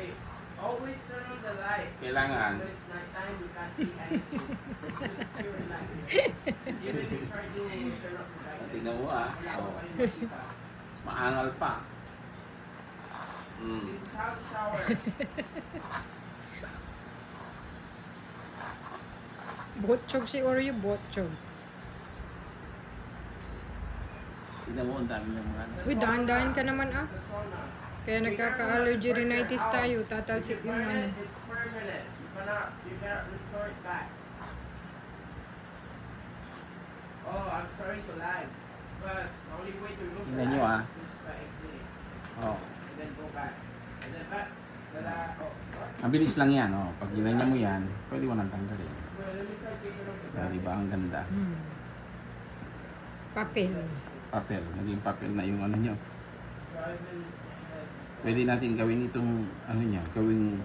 Okay. Always turn on the light. Kailangan. So it's nighttime, you can't see anything. It's just pure light. Even if you try to turn off the light. Tingnan mo ah. Wala Oh. ko kayong makita. Maangal pa. This is how to shower. Botchog si Oreo, botchog. Tingnan mo, ang dami ng mga ano. Uy, dahan-dahan ka naman ah. The sauna. Kaya nagkaka-allergy rhinitis tayo. Tatalsik yung ano. It's permanent. You cannot restore it back. Oh, I'm starting to lag. But the only way to remove Tingnan nyo, ah. is by exiting. Oh. And then go back. And then back. Oh, what? Mabilis lang yan. Oh. Pag ginanya mo yan, pwede mo nang tanggalin. Well, let me try to take it off the Kaya back. diba ang ganda. Hmm. Papel. Papel. Naging papel na yung ano nyo. So I've been, Pwede natin gawin itong ano niya, gawing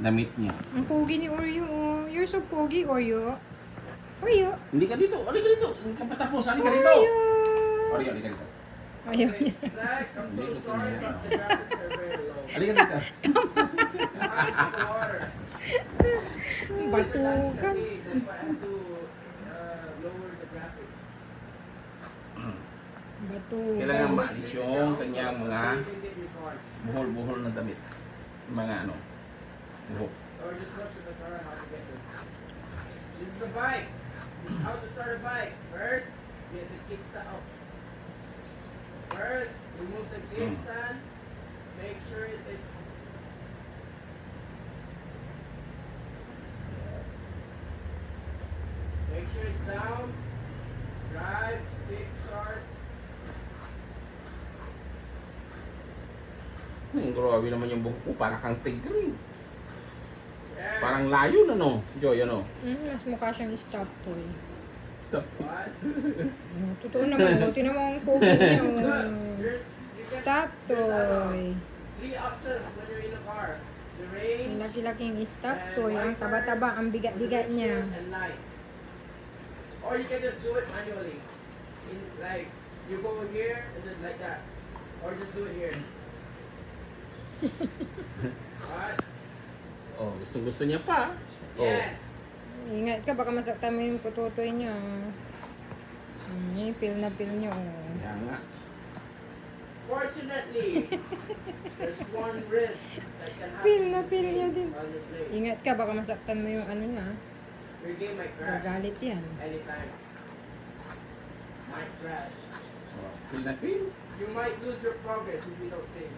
damit niya. Ang pogi ni Oreo. Oh. You're so pogi, Oreo. Oreo. Hindi ka dito. Halika dito. Hindi ka patapos. Halika dito. Oreo. Oreo, halika dito. Ayaw niya. Zach, I'm Hindi so ko sorry, tinanong. but the graphics are very low. Halika dito. I have to water. Batukan. Kasi that's why I have to lower the graphics. Batukan. Kailangan maalis yung kanyang mga So you can get your cards. buhol-buhol na damit. Mga ano, buhok. Or just watch in the car how to get it. This is a bike. This is how to start a bike. First, get the kickstand up. First, remove the kickstand. Make sure it's make sure it's down. Drive, kickstart. Grabe naman yung buhok ko. Parang kang tigre. Yeah. Parang layo na no. Joy, ano? Mas mukha siyang stop toy. What? Totoo naman. Oh. Tinan mo ang pogi niya. Look, Oh. you can Stop toy. three options when you're in the car. The range. Ang laki-laking stop toy. Ang taba-taba. Ang bigat-bigat niya. And lights. Or you can just do it manually. Like, you go here and then like that. Or just do it here. What? Oh, gusto niya pa. Oh. Yes. Ingat ka. Baka masaktan mo yung putotoy niya. Pil na pil niya. Oh. Kaya nga. Fortunately, there's one risk that can happen. Pil in na this pil game niya din. while you play. Ingat ka. Baka masaktan mo yung ano niya. Your game might crash Gagalit yan. anytime. Might crash. Oh, feel na feel. You might lose your progress if you don't save.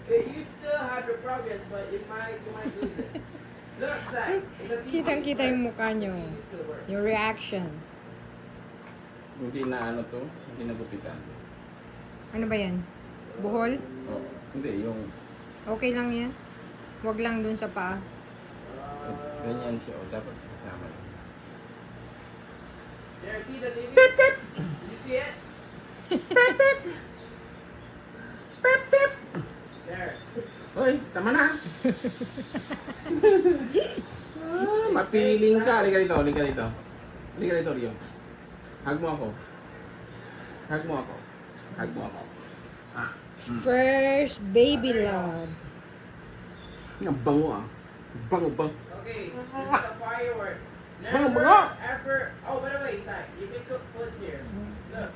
You still have your progress, but you might lose it. Look, Zach. the TV Kitang-kita yung mukha niyo. the TV still works. Your reaction. Hindi na ano to, hindi na gupitan. Ano ba yan? Buhol? Oh, hindi, yung Okay lang yan. Huwag lang dun sa paa. ganyan siya. Oh, dapat kasama yun. There, see the TV? Did you see it? There. Hoy, tama na. Mapiling ka. Halika dito, halika dito. Halika dito, Rio. Hug mo ako. Hug mo ako. Hug mo ako. Ah. First baby love. Ang bango ah. Bango bang. Okay, this is the firework. Bang, Never bang. ever. Oh, by the way, Zach, you can cook foods here. Look,